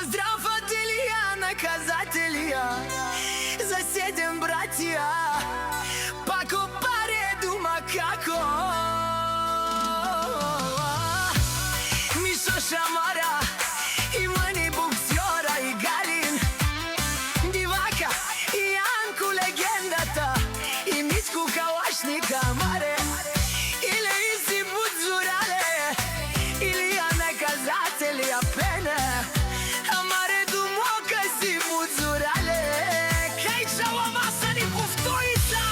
Поздрав от Илья, наказателя, за 7 братия, пако паре дума како Мишо Шамара и Мани буксьора и Галин, Дивака и Янку легендата и Митку Калашника маре, или Иси Будзурале, Илья наказателя пене. Амаре думока си Будзурале, кај шалама са ни повторица.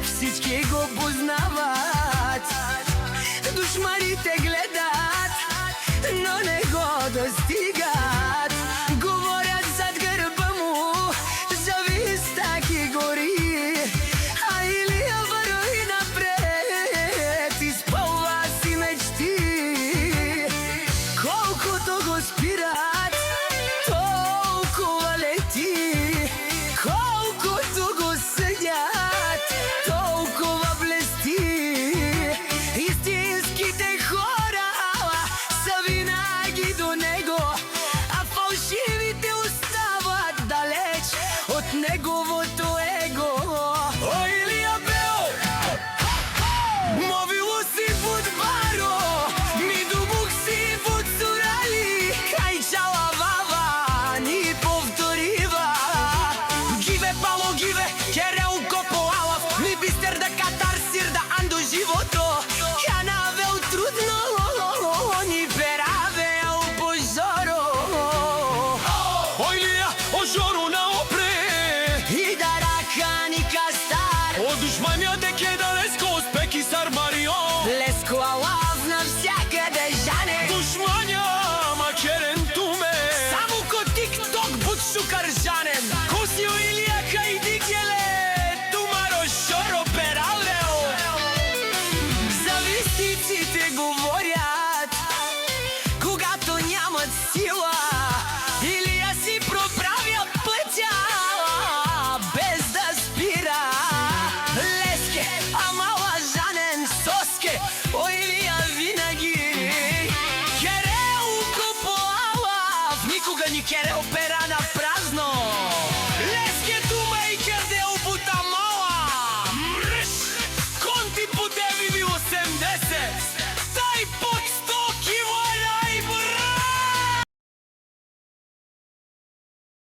Всички го познават, душманите гледат, но не го достигат. Говорят зад гърба му, завистаки гори, а Илия върви напред, изпълва си мечти. Колкото го спират, толкова лети, колкото го съдят, толкова блести. Истинските хора са винаги до него, а фалшивите остават далеч от неговото